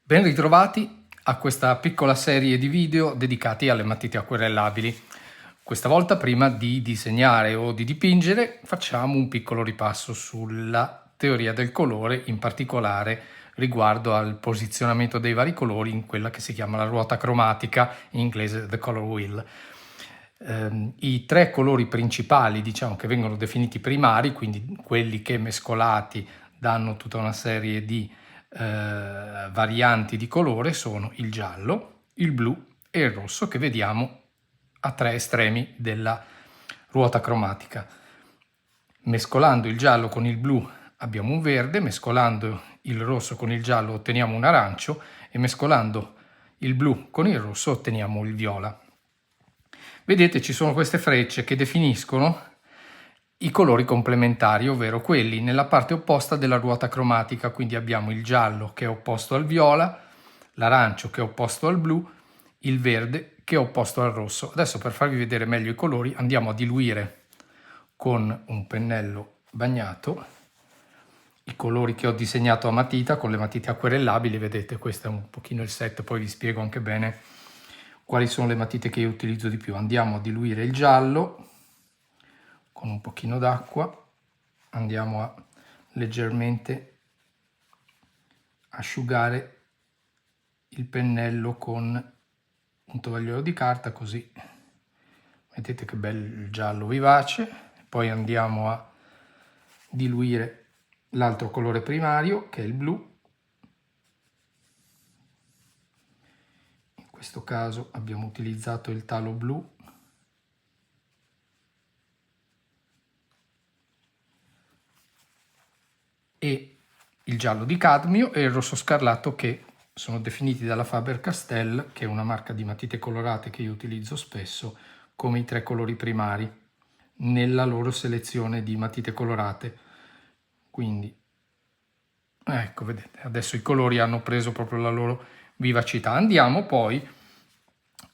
Ben ritrovati a questa piccola serie di video dedicati alle matite acquerellabili. Questa volta, prima di disegnare o di dipingere, facciamo un piccolo ripasso sulla teoria del colore, in particolare riguardo al posizionamento dei vari colori in quella che si chiama la ruota cromatica, in inglese the color wheel. I tre colori principali, diciamo, che vengono definiti primari, quindi quelli che mescolati danno tutta una serie di varianti di colore, sono il giallo, il blu e il rosso, che vediamo a tre estremi della ruota cromatica. Mescolando il giallo con il blu abbiamo un verde, mescolando il rosso con il giallo otteniamo un arancio e mescolando il blu con il rosso otteniamo il viola. Vedete, ci sono queste frecce che definiscono i colori complementari, ovvero quelli nella parte opposta della ruota cromatica, quindi abbiamo il giallo che è opposto al viola, l'arancio che è opposto al blu, il verde che è opposto al rosso. Adesso, per farvi vedere meglio i colori, andiamo a diluire con un pennello bagnato i colori che ho disegnato a matita con le matite acquerellabili. Vedete, questo è un pochino il set, poi vi spiego anche bene quali sono le matite che io utilizzo di più. Andiamo a diluire il giallo con un pochino d'acqua, andiamo a leggermente asciugare il pennello con un tovagliolo di carta, così vedete che bel giallo vivace. Poi andiamo a diluire l'altro colore primario, che è il blu. In questo caso abbiamo utilizzato il talo blu. E il giallo di cadmio e il rosso scarlatto, che sono definiti dalla Faber-Castell, che è una marca di matite colorate che io utilizzo spesso, come i tre colori primari nella loro selezione di matite colorate. Quindi ecco, vedete, adesso i colori hanno preso proprio la loro vivacità. Andiamo poi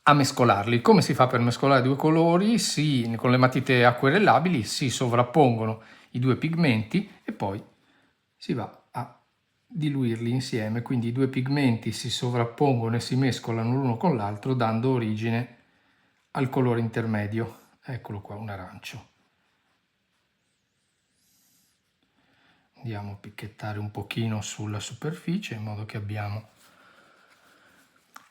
a mescolarli. Come si fa per mescolare due colori? Con le matite acquerellabili si sovrappongono i due pigmenti e poi si va a diluirli insieme, quindi i due pigmenti si sovrappongono e si mescolano l'uno con l'altro, dando origine al colore intermedio. Eccolo qua, un arancio. Andiamo a picchettare un pochino sulla superficie in modo che abbiamo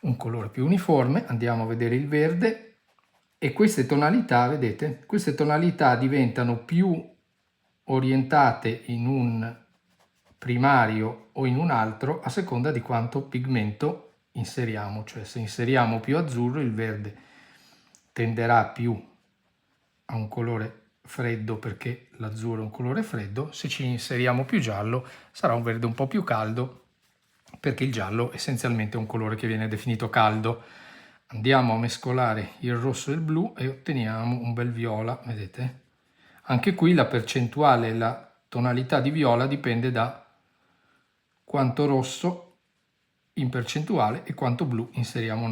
un colore più uniforme. Andiamo a vedere il verde e queste tonalità, vedete, queste tonalità diventano più orientate in un primario o in un altro a seconda di quanto pigmento inseriamo. Cioè, se inseriamo più azzurro, il verde tenderà più a un colore freddo, perché l'azzurro è un colore freddo. Se ci inseriamo più giallo sarà un verde un po' più caldo, perché il giallo essenzialmente è un colore che viene definito caldo. Andiamo a mescolare il rosso e il blu e otteniamo un bel viola, vedete? Anche qui la percentuale e la tonalità di viola dipende da quanto rosso in percentuale e quanto blu inseriamo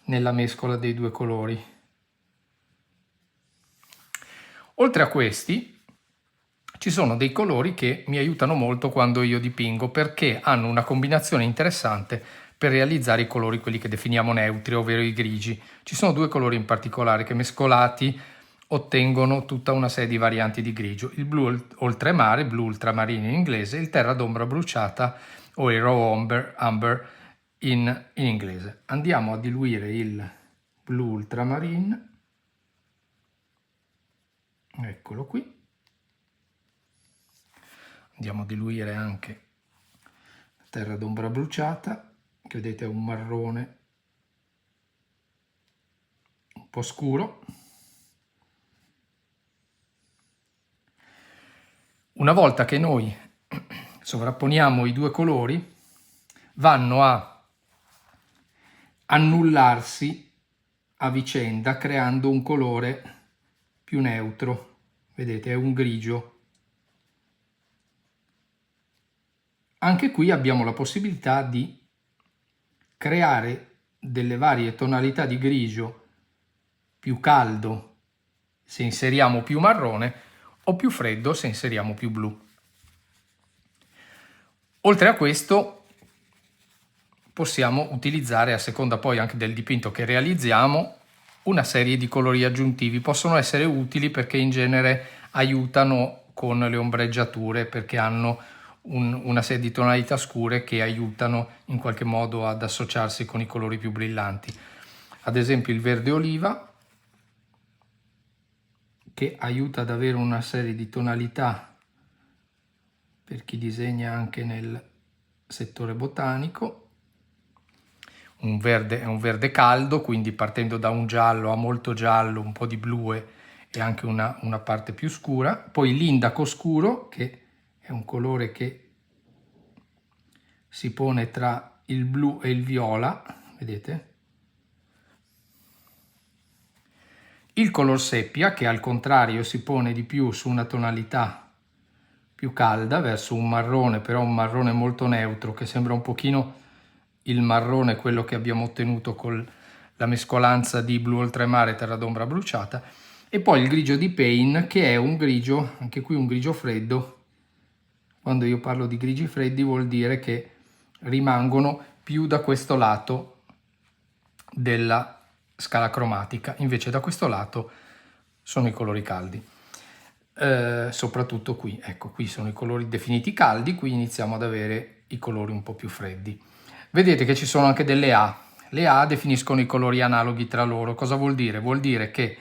nella mescola dei due colori. Oltre a questi ci sono dei colori che mi aiutano molto quando io dipingo, perché hanno una combinazione interessante per realizzare i colori, quelli che definiamo neutri, ovvero i grigi. Ci sono due colori in particolare che mescolati ottengono tutta una serie di varianti di grigio: il blu oltremare, blu ultramarino in inglese, il terra d'ombra bruciata o il raw amber in inglese. Andiamo a diluire il blu ultramarine, eccolo qui. Andiamo a diluire anche la terra d'ombra bruciata, che vedete è un marrone un po' scuro. Una volta che noi sovrapponiamo i due colori, vanno a annullarsi a vicenda, creando un colore più neutro. Vedete, è un grigio. Anche qui abbiamo la possibilità di creare delle varie tonalità di grigio, più caldo se inseriamo più marrone o più freddo se inseriamo più blu. Oltre a questo, possiamo utilizzare, a seconda poi anche del dipinto che realizziamo, una serie di colori aggiuntivi. Possono essere utili perché in genere aiutano con le ombreggiature, perché hanno una serie di tonalità scure che aiutano in qualche modo ad associarsi con i colori più brillanti. Ad esempio il verde oliva, che aiuta ad avere una serie di tonalità per chi disegna anche nel settore botanico. Un verde è un verde caldo, quindi partendo da un giallo a molto giallo, un po' di blu e anche una parte più scura. Poi l'indaco scuro, che è un colore che si pone tra il blu e il viola, vedete? Il color seppia, che al contrario si pone di più su una tonalità più calda, verso un marrone, però un marrone molto neutro, che sembra un pochino il marrone, quello che abbiamo ottenuto con la mescolanza di blu oltremare e terra d'ombra bruciata. E poi il grigio di Payne, che è un grigio, anche qui un grigio freddo. Quando io parlo di grigi freddi vuol dire che rimangono più da questo lato della scala cromatica, invece da questo lato sono i colori caldi. Soprattutto qui, ecco, qui sono i colori definiti caldi, qui iniziamo ad avere i colori un po' più freddi. Vedete che ci sono anche delle A. Le A definiscono i colori analoghi tra loro. Cosa vuol dire? Vuol dire che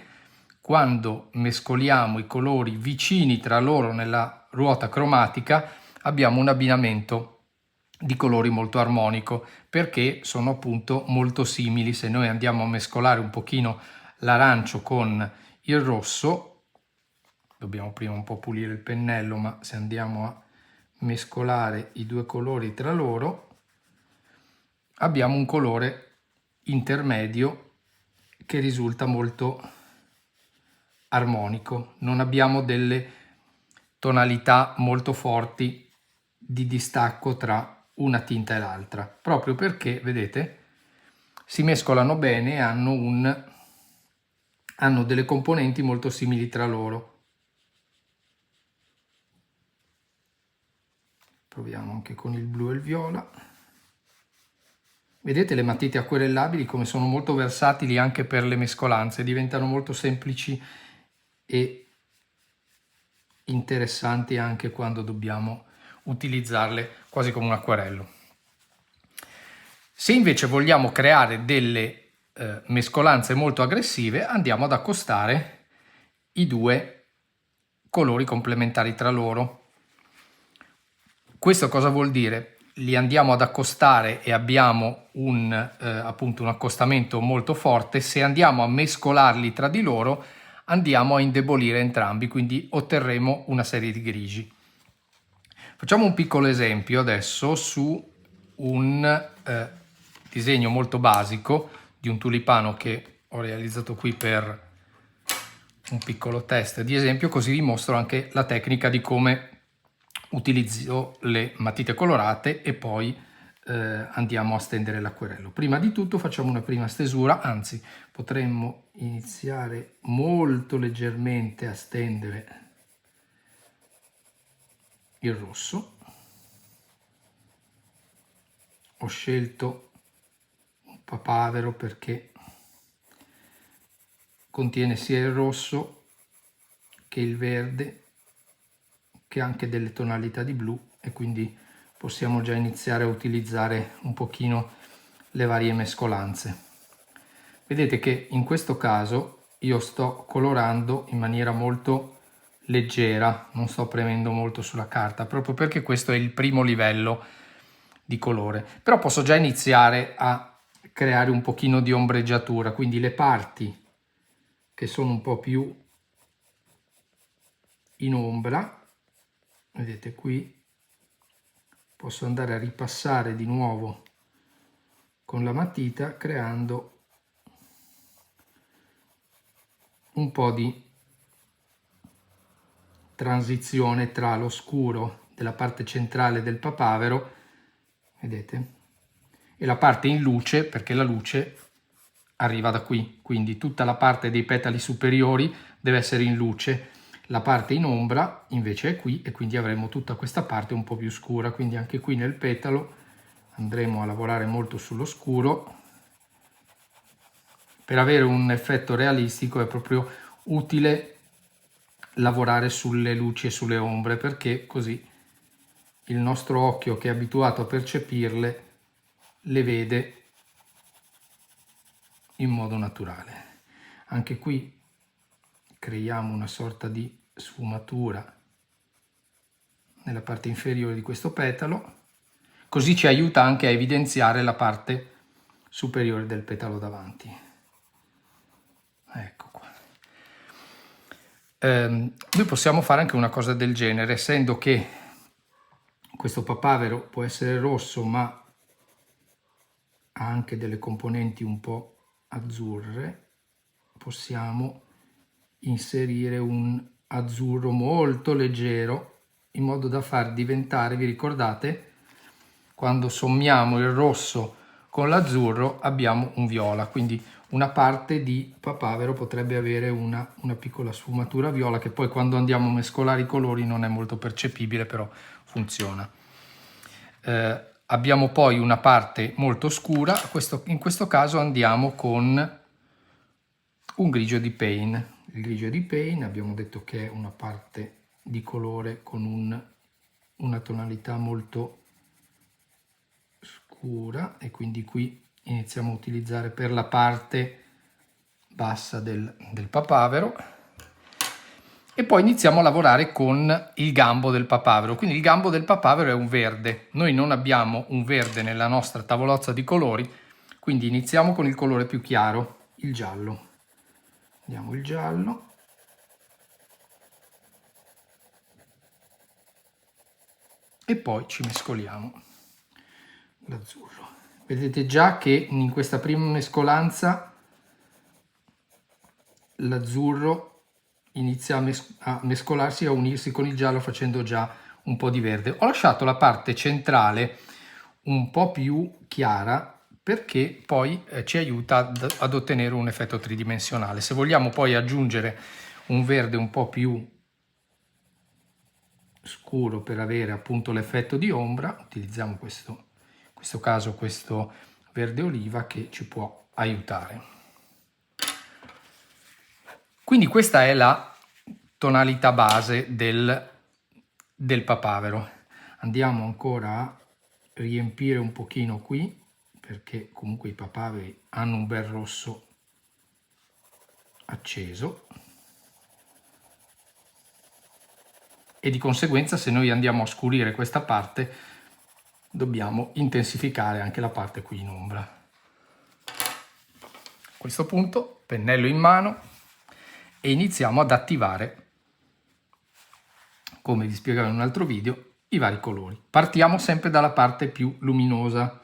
quando mescoliamo i colori vicini tra loro nella ruota cromatica abbiamo un abbinamento di colori molto armonico, perché sono appunto molto simili. Se noi andiamo a mescolare un pochino l'arancio con il rosso, dobbiamo prima un po' pulire il pennello, ma se andiamo a mescolare i due colori tra loro abbiamo un colore intermedio che risulta molto armonico. Non abbiamo delle tonalità molto forti di distacco tra una tinta e l'altra, proprio perché, vedete, si mescolano bene e hanno delle componenti molto simili tra loro. Proviamo anche con il blu e il viola. Vedete le matite acquerellabili come sono molto versatili anche per le mescolanze, diventano molto semplici e interessanti anche quando dobbiamo utilizzarle quasi come un acquerello. Se invece vogliamo creare delle mescolanze molto aggressive, andiamo ad accostare i due colori complementari tra loro. Questo cosa vuol dire? Li andiamo ad accostare e abbiamo appunto un accostamento molto forte. Se andiamo a mescolarli tra di loro, andiamo a indebolire entrambi, quindi otterremo una serie di grigi. Facciamo un piccolo esempio adesso su un disegno molto basico di un tulipano che ho realizzato qui per un piccolo test di esempio, così vi mostro anche la tecnica di come utilizzo le matite colorate e poi andiamo a stendere l'acquerello. Prima di tutto facciamo una prima stesura, anzi potremmo iniziare molto leggermente a stendere il rosso. Ho scelto un papavero perché contiene sia il rosso che il verde, che anche delle tonalità di blu, e quindi possiamo già iniziare a utilizzare un pochino le varie mescolanze. Vedete che in questo caso io sto colorando in maniera molto leggera, non sto premendo molto sulla carta, proprio perché questo è il primo livello di colore. Però posso già iniziare a creare un pochino di ombreggiatura, quindi le parti che sono un po' più in ombra, vedete qui, posso andare a ripassare di nuovo con la matita creando un po' di transizione tra lo scuro della parte centrale del papavero, vedete, e la parte in luce, perché la luce arriva da qui, quindi tutta la parte dei petali superiori deve essere in luce, la parte in ombra invece è qui e quindi avremo tutta questa parte un po' più scura, quindi anche qui nel petalo andremo a lavorare molto sullo scuro. Per avere un effetto realistico è proprio utile lavorare sulle luci e sulle ombre, perché così il nostro occhio, che è abituato a percepirle, le vede in modo naturale. Anche qui creiamo una sorta di sfumatura nella parte inferiore di questo petalo, così ci aiuta anche a evidenziare la parte superiore del petalo davanti. Ecco qua. Noi possiamo fare anche una cosa del genere, essendo che questo papavero può essere rosso ma ha anche delle componenti un po' azzurre, possiamo inserire un azzurro molto leggero in modo da far diventare, vi ricordate, quando sommiamo il rosso con l'azzurro abbiamo un viola, quindi una parte di papavero potrebbe avere una piccola sfumatura viola, che poi quando andiamo a mescolare i colori non è molto percepibile, però funziona. Abbiamo poi una parte molto scura, in questo caso andiamo con un grigio di Payne. Il grigio di Payne abbiamo detto che è una parte di colore con una tonalità molto scura, e quindi qui iniziamo a utilizzare per la parte bassa del papavero, e poi iniziamo a lavorare con il gambo del papavero. Quindi il gambo del papavero è un verde, noi non abbiamo un verde nella nostra tavolozza di colori, quindi iniziamo con il colore più chiaro, il giallo. Andiamo il giallo, e poi ci mescoliamo l'azzurro. Vedete già che in questa prima mescolanza l'azzurro inizia a mescolarsi, a unirsi con il giallo, facendo già un po' di verde. Ho lasciato la parte centrale un po' più chiara perché poi ci aiuta ad ottenere un effetto tridimensionale. Se vogliamo poi aggiungere un verde un po' più scuro per avere appunto l'effetto di ombra, utilizziamo in questo caso questo verde oliva che ci può aiutare. Quindi questa è la tonalità base del papavero. Andiamo ancora a riempire un pochino qui, perché comunque i papaveri hanno un bel rosso acceso, e di conseguenza se noi andiamo a scurire questa parte dobbiamo intensificare anche la parte qui in ombra. A questo punto pennello in mano e iniziamo ad attivare, come vi spiegavo in un altro video, i vari colori. Partiamo sempre dalla parte più luminosa,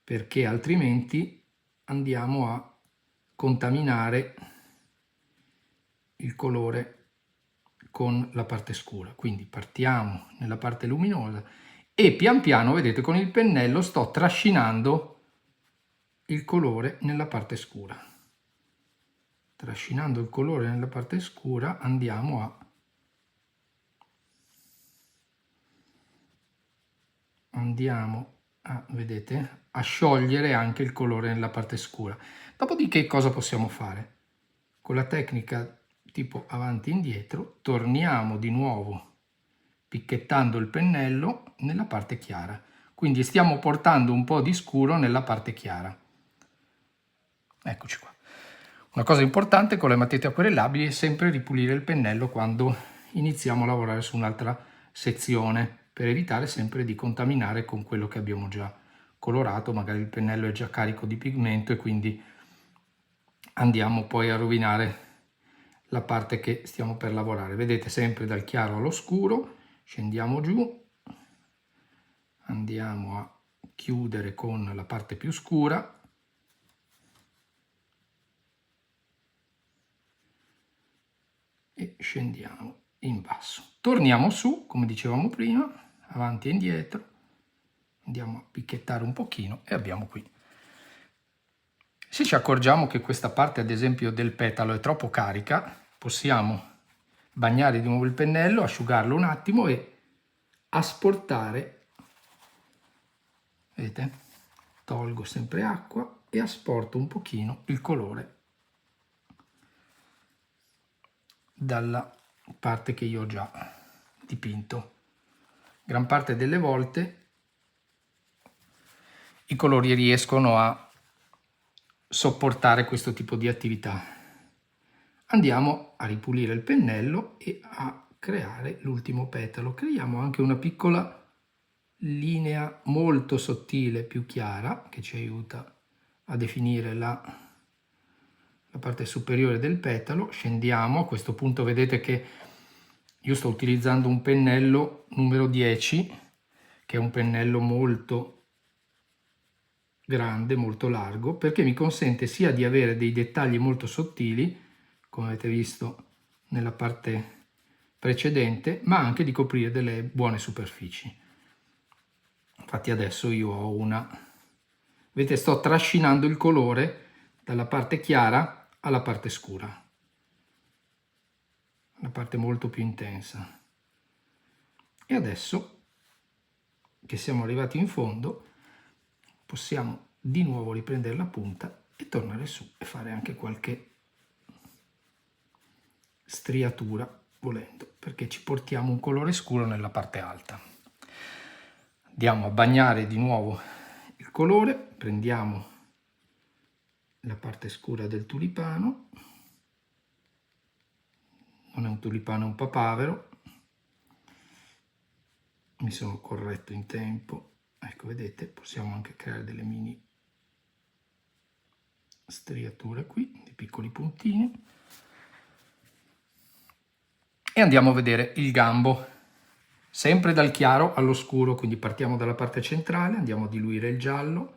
perché altrimenti andiamo a contaminare il colore con la parte scura. Quindi partiamo nella parte luminosa e pian piano, vedete, con il pennello sto trascinando il colore nella parte scura. Trascinando il colore nella parte scura andiamo vedete, a sciogliere anche il colore nella parte scura. Dopodiché cosa possiamo fare? Con la tecnica tipo avanti e indietro torniamo di nuovo picchettando il pennello nella parte chiara. Quindi stiamo portando un po' di scuro nella parte chiara. Eccoci qua. Una cosa importante con le matite acquerellabili è sempre ripulire il pennello quando iniziamo a lavorare su un'altra sezione, per evitare sempre di contaminare con quello che abbiamo già colorato. Magari il pennello è già carico di pigmento e quindi andiamo poi a rovinare la parte che stiamo per lavorare. Vedete, sempre dal chiaro allo scuro, scendiamo giù, andiamo a chiudere con la parte più scura e scendiamo in basso. Torniamo su, come dicevamo prima, avanti e indietro, andiamo a picchettare un pochino e abbiamo qui. Se ci accorgiamo che questa parte, ad esempio, del petalo è troppo carica, possiamo bagnare di nuovo il pennello, asciugarlo un attimo e asportare, vedete, tolgo sempre acqua e asporto un pochino il colore dalla parte che io ho già dipinto. Gran parte delle volte i colori riescono a sopportare questo tipo di attività. Andiamo a ripulire il pennello e a creare l'ultimo petalo. Creiamo anche una piccola linea molto sottile, più chiara, che ci aiuta a definire la parte superiore del petalo. Scendiamo, a questo punto vedete che io sto utilizzando un pennello numero 10, che è un pennello molto grande, molto largo, perché mi consente sia di avere dei dettagli molto sottili, come avete visto nella parte precedente, ma anche di coprire delle buone superfici. Infatti adesso io ho vedete, sto trascinando il colore dalla parte chiara alla parte scura, la parte molto più intensa. E adesso che siamo arrivati in fondo, possiamo di nuovo riprendere la punta e tornare su e fare anche qualche striatura volendo, perché ci portiamo un colore scuro nella parte alta. Andiamo a bagnare di nuovo il colore, prendiamo la parte scura del tulipano, non è un tulipano, è un papavero, mi sono corretto in tempo. Ecco, vedete, possiamo anche creare delle mini striature qui, di piccoli puntini. E andiamo a vedere il gambo, sempre dal chiaro allo scuro, quindi partiamo dalla parte centrale, andiamo a diluire il giallo.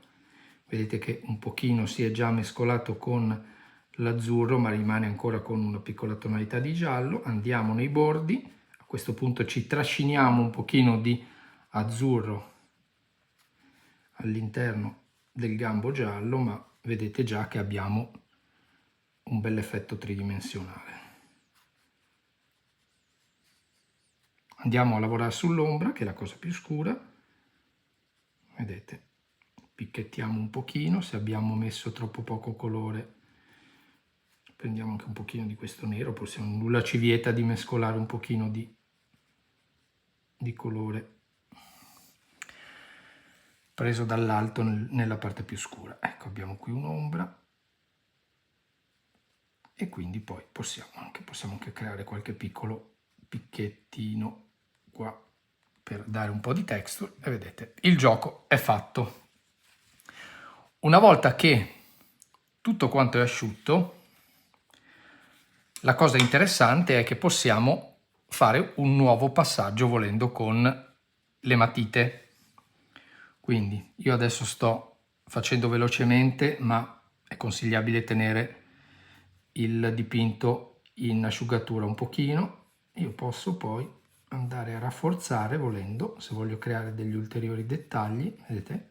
Vedete che un pochino si è già mescolato con l'azzurro, ma rimane ancora con una piccola tonalità di giallo. Andiamo nei bordi, a questo punto ci trasciniamo un pochino di azzurro all'interno del gambo giallo, ma vedete già che abbiamo un bel effetto tridimensionale. Andiamo a lavorare sull'ombra, che è la cosa più scura. Vedete, picchettiamo un pochino, se abbiamo messo troppo poco colore prendiamo anche un pochino di questo nero, possiamo, nulla ci vieta di mescolare un pochino di colore preso dall'alto nella parte più scura. Ecco, abbiamo qui un'ombra e quindi poi possiamo anche creare qualche piccolo picchettino qua per dare un po' di texture e vedete, il gioco è fatto. Una volta che tutto quanto è asciutto, la cosa interessante è che possiamo fare un nuovo passaggio volendo con le matite. Quindi io adesso sto facendo velocemente, ma è consigliabile tenere il dipinto in asciugatura un pochino. Io posso poi andare a rafforzare volendo, se voglio creare degli ulteriori dettagli, vedete,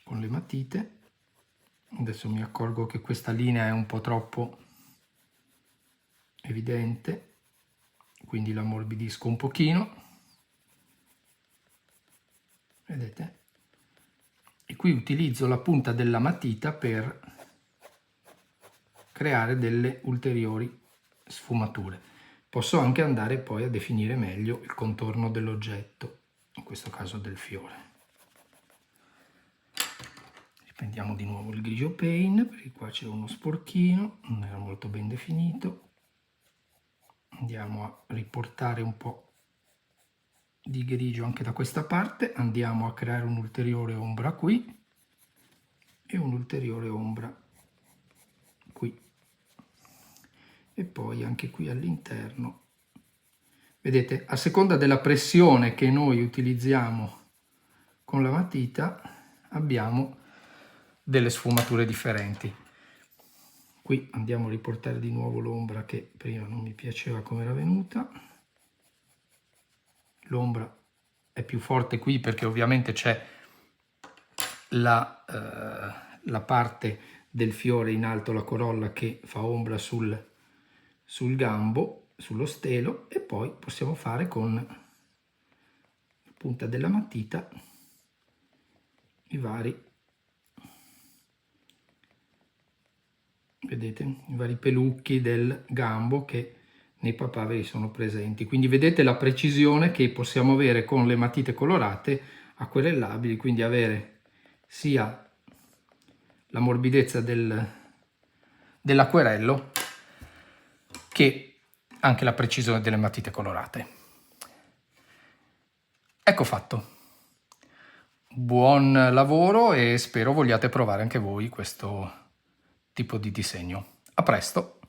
con le matite. Adesso mi accorgo che questa linea è un po' troppo evidente, quindi la ammorbidisco un pochino, vedete? E qui utilizzo la punta della matita per creare delle ulteriori sfumature. Posso anche andare poi a definire meglio il contorno dell'oggetto, in questo caso del fiore. Riprendiamo di nuovo il grigio paint, perché qua c'è uno sporchino, non era molto ben definito. Andiamo a riportare un po' di grigio anche da questa parte, andiamo a creare un'ulteriore ombra qui e un'ulteriore ombra qui e poi anche qui all'interno. Vedete, a seconda della pressione che noi utilizziamo con la matita abbiamo delle sfumature differenti. Qui andiamo a riportare di nuovo l'ombra che prima non mi piaceva come era venuta. L'ombra è più forte qui perché ovviamente c'è la parte del fiore in alto, la corolla, che fa ombra sul gambo, sullo stelo, e poi possiamo fare con la punta della matita i vari, vedete, i vari pelucchi del gambo che nei papaveri sono presenti. Quindi vedete la precisione che possiamo avere con le matite colorate acquerellabili, quindi avere sia la morbidezza dell'acquerello che anche la precisione delle matite colorate. Ecco fatto. Buon lavoro e spero vogliate provare anche voi questo tipo di disegno. A presto!